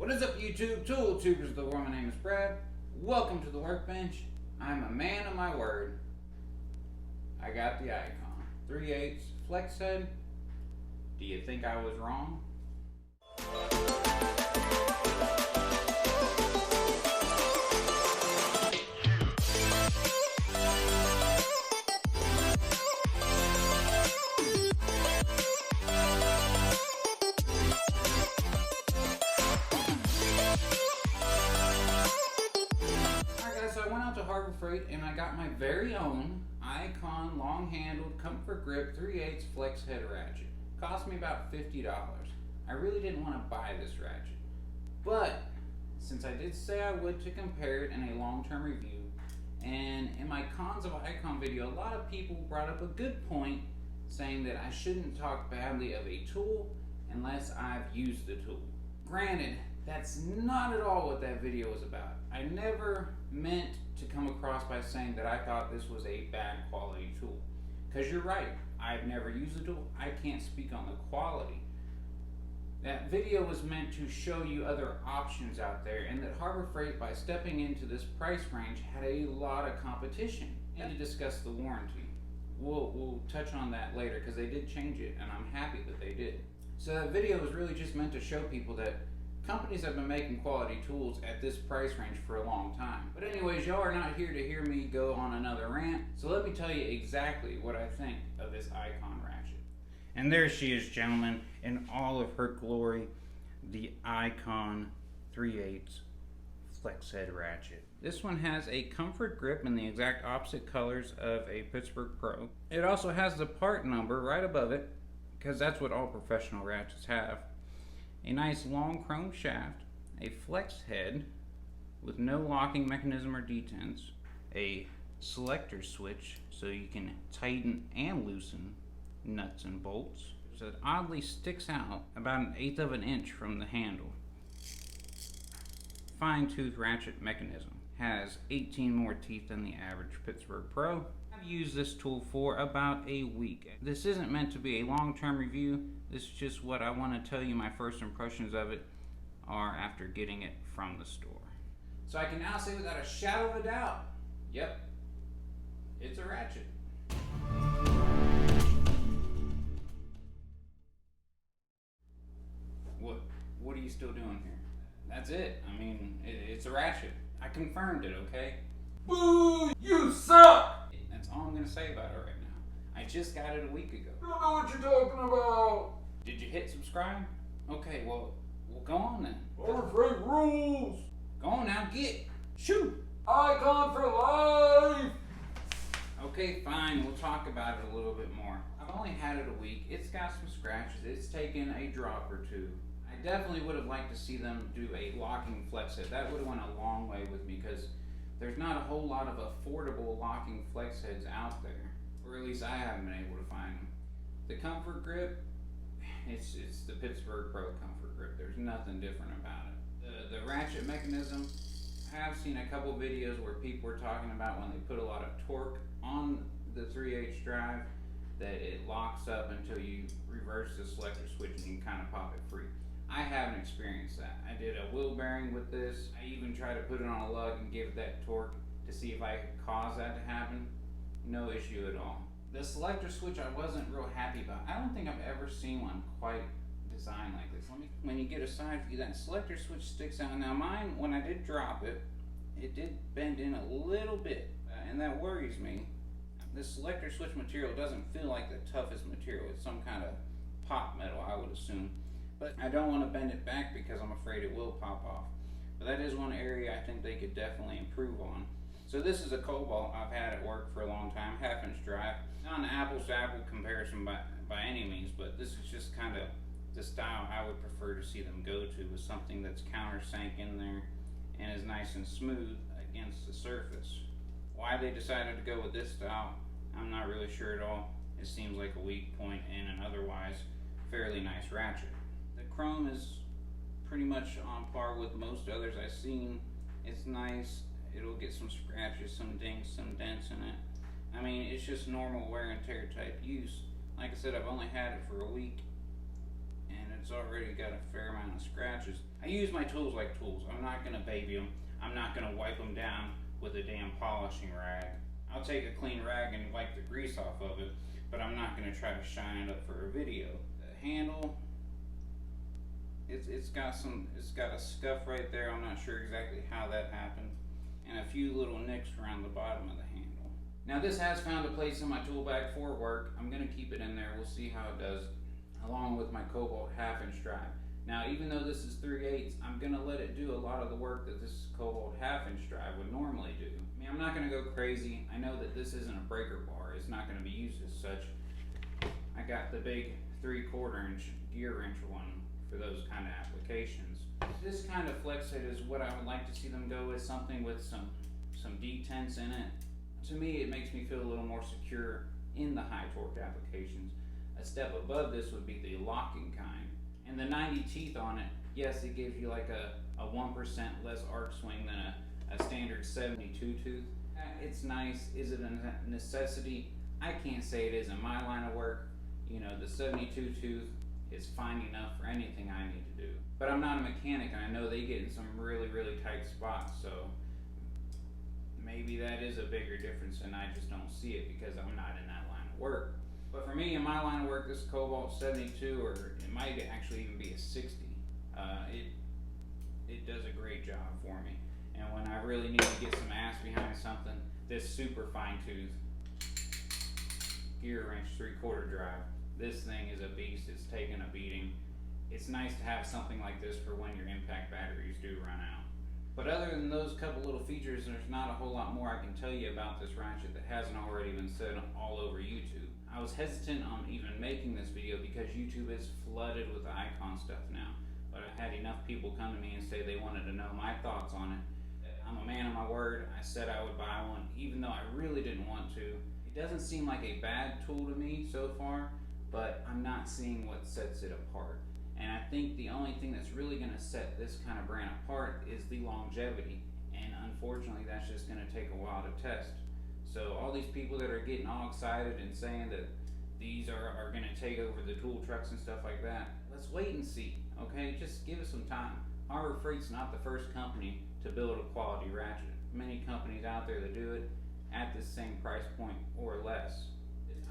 What is up, YouTube? Tool Tubers of the world, my name is Brad. Welcome to the workbench. I'm a man of my word. I got the Icon 3/8 Flex Head. Do you think I was wrong? And I got my very own Icon long-handled comfort grip 3/8 Flex Head Ratchet. Cost me about $50. I really didn't want to buy this ratchet, but since I did say I would to compare it in a long-term review, and in my cons of Icon video, a lot of people brought up a good point saying that I shouldn't talk badly of a tool unless I've used the tool. Granted, that's not at all what that video was about. I never meant to come across by saying that I thought this was a bad quality tool. Because you're right, I've never used the tool. I can't speak on the quality. That video was meant to show you other options out there, and that Harbor Freight, by stepping into this price range, had a lot of competition. And to discuss the warranty. We'll touch on that later because they did change it, and I'm happy that they did. So that video was really just meant to show people that companies have been making quality tools at this price range for a long time. But anyways, y'all are not here to hear me go on another rant, so let me tell you exactly what I think of this Icon ratchet. And there she is, gentlemen, in all of her glory, the Icon 3/8 Flex Head Ratchet. This one has a comfort grip in the exact opposite colors of a Pittsburgh Pro. It also has the part number right above it, because that's what all professional ratchets have. A nice long chrome shaft, a flex head with no locking mechanism or detents, a selector switch so you can tighten and loosen nuts and bolts, so it oddly sticks out about 1/8 of an inch from the handle. Fine tooth ratchet mechanism, has 18 more teeth than the average Pittsburgh Pro. I've used this tool for about a week. This isn't meant to be a long-term review. This is just what I want to tell you my first impressions of it are after getting it from the store. So I can now say without a shadow of a doubt, yep, it's a ratchet. What are you still doing here? That's it. I mean, it's a ratchet. I confirmed it, okay? Boo! You suck! That's all I'm going to say about it right now. I just got it a week ago. I don't know what you're talking about. Did you hit subscribe? Okay, well go on then. Harbor Freight rules. Go on now, shoot. Icon for life. Okay, fine, we'll talk about it a little bit more. I've only had it a week. It's got some scratches. It's taken a drop or two. I definitely would have liked to see them do a locking flex head. That would have went a long way with me because there's not a whole lot of affordable locking flex heads out there, or at least I haven't been able to find them. The comfort grip, it's the Pittsburgh Pro comfort grip. There's nothing different about it. The ratchet mechanism, I have seen a couple videos where people were talking about when they put a lot of torque on the 3/8 drive that it locks up until you reverse the selector switch and you can kind of pop it free. I haven't experienced that. I did a wheel bearing with this. I even tried to put it on a lug and give it that torque to see if I could cause that to happen. No issue at all. The selector switch I wasn't real happy about. I don't think I've ever seen one quite designed like this. When you get a side view, that selector switch sticks out. Now mine, when I did drop it, it did bend in a little bit, and that worries me. This selector switch material doesn't feel like the toughest material. It's some kind of pop metal, I would assume. But I don't want to bend it back because I'm afraid it will pop off. But that is one area I think they could definitely improve on. So this is a Cobalt I've had at work for a long time, 1/2 inch drive. Not an apples to apple comparison by any means, but this is just kind of the style I would prefer to see them go to, with something that's countersunk in there and is nice and smooth against the surface. Why they decided to go with this style, I'm not really sure at all. It seems like a weak point in an otherwise fairly nice ratchet. The chrome is pretty much on par with most others I've seen. It's nice. It'll get some scratches, some dings, some dents in it. I mean, it's just normal wear and tear type use. Like I said, I've only had it for a week, and it's already got a fair amount of scratches. I use my tools like tools. I'm not going to baby them. I'm not going to wipe them down with a damn polishing rag. I'll take a clean rag and wipe the grease off of it, but I'm not going to try to shine it up for a video. The handle, it's got a scuff right there. I'm not sure exactly how that happened, and a few little nicks around the bottom of the handle. Now this has found a place in my tool bag for work. I'm going to keep it in there. We'll see how it does, along with my Cobalt 1/2" drive. Now, even though this is 3/8, I'm going to let it do a lot of the work that this Cobalt 1/2" drive would normally do. I mean, I'm not going to go crazy. I know that this isn't a breaker bar. It's not going to be used as such. I got the big 3/4 inch gear wrench one for those kind of applications. This kind of flex head is what I would like to see them go with, something with some detents in it. To me, it makes me feel a little more secure in the high torque applications. A step above this would be the locking kind. And the 90 teeth on it, yes, it gives you like a 1% less arc swing than a standard 72 tooth. It's nice. Is it a necessity? I can't say it is in my line of work. You know, the 72 tooth is fine enough for anything I need to do. But I'm not a mechanic, and I know they get in some really, really tight spots, so maybe that is a bigger difference and I just don't see it because I'm not in that line of work. But for me, in my line of work, this Cobalt 72, or it might actually even be a 60, it does a great job for me. And when I really need to get some ass behind something, this super fine tooth gear wrench 3/4 drive, this thing is a beast. It's taken a beating. It's nice to have something like this for when your impact batteries do run out. But other than those couple little features, there's not a whole lot more I can tell you about this ratchet that hasn't already been said all over YouTube. I was hesitant on even making this video because YouTube is flooded with the Icon stuff now. But I had enough people come to me and say they wanted to know my thoughts on it. I'm a man of my word. I said I would buy one, even though I really didn't want to. It doesn't seem like a bad tool to me so far, but I'm not seeing what sets it apart. And I think the only thing that's really going to set this kind of brand apart is the longevity. And unfortunately, that's just going to take a while to test. So all these people that are getting all excited and saying that these are going to take over the tool trucks and stuff like that, let's wait and see, okay? Just give us some time. Harbor Freight's not the first company to build a quality ratchet. Many companies out there that do it at the same price point or less.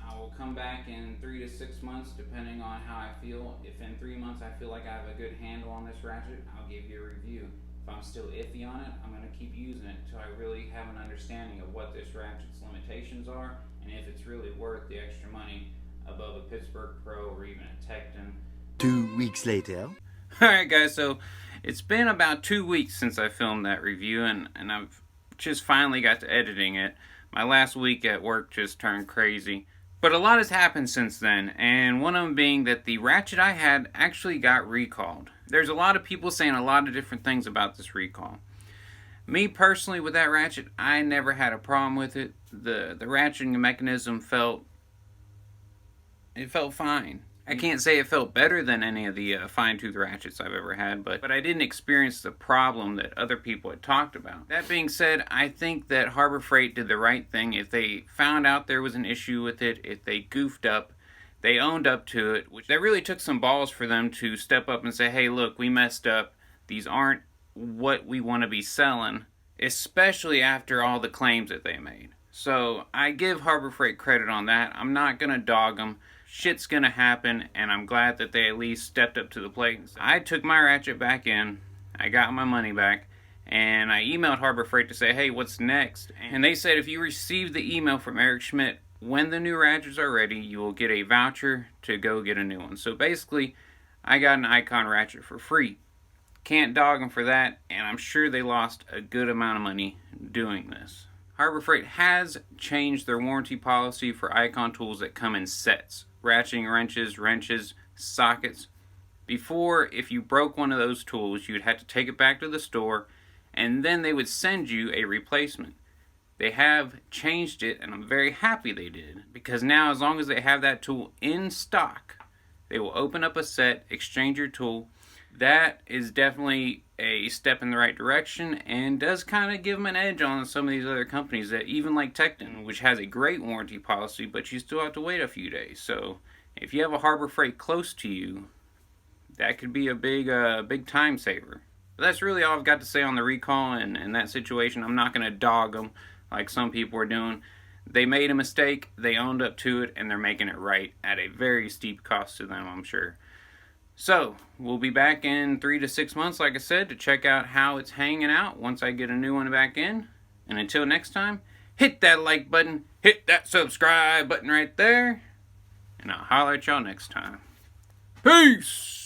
I will come back in 3 to 6 months depending on how I feel. If in 3 months I feel like I have a good handle on this ratchet, I'll give you a review. If I'm still iffy on it, I'm going to keep using it until I really have an understanding of what this ratchet's limitations are and if it's really worth the extra money above a Pittsburgh Pro or even a Tecton. 2 weeks later. Alright guys, so it's been about 2 weeks since I filmed that review and I've just finally got to editing it. My last week at work just turned crazy. But a lot has happened since then, and one of them being that the ratchet I had actually got recalled. There's a lot of people saying a lot of different things about this recall. Me personally, with that ratchet, I never had a problem with it. The ratcheting mechanism felt fine. I can't say it felt better than any of the fine-tooth ratchets I've ever had, but I didn't experience the problem that other people had talked about. That being said, I think that Harbor Freight did the right thing. If they found out there was an issue with it, if they goofed up, they owned up to it, which that really took some balls for them to step up and say, hey, look, we messed up. These aren't what we want to be selling, especially after all the claims that they made. So I give Harbor Freight credit on that. I'm not going to dog them. Shit's gonna happen, and I'm glad that they at least stepped up to the plate. I took my ratchet back in, I got my money back, and I emailed Harbor Freight to say, hey, what's next? And they said if you receive the email from Eric Schmidt, when the new ratchets are ready, you will get a voucher to go get a new one. So basically, I got an Icon ratchet for free. Can't dog them for that, and I'm sure they lost a good amount of money doing this. Harbor Freight has changed their warranty policy for Icon tools that come in sets. Ratcheting wrenches, sockets. Before, if you broke one of those tools, you'd have to take it back to the store, and then they would send you a replacement. They have changed it, and I'm very happy they did, because now as long as they have that tool in stock, they will open up a set, exchange your tool. That is definitely a step in the right direction and does kind of give them an edge on some of these other companies that even like Tecton, which has a great warranty policy, but you still have to wait a few days. So if you have a Harbor Freight close to you, that could be a big time saver. But that's really all I've got to say on the recall and that situation. I'm not going to dog them like some people are doing. They made a mistake, they owned up to it, and they're making it right at a very steep cost to them, I'm sure. So, we'll be back in 3 to 6 months, like I said, to check out how it's hanging out once I get a new one back in. And until next time, hit that like button, hit that subscribe button right there, and I'll holler at y'all next time. Peace!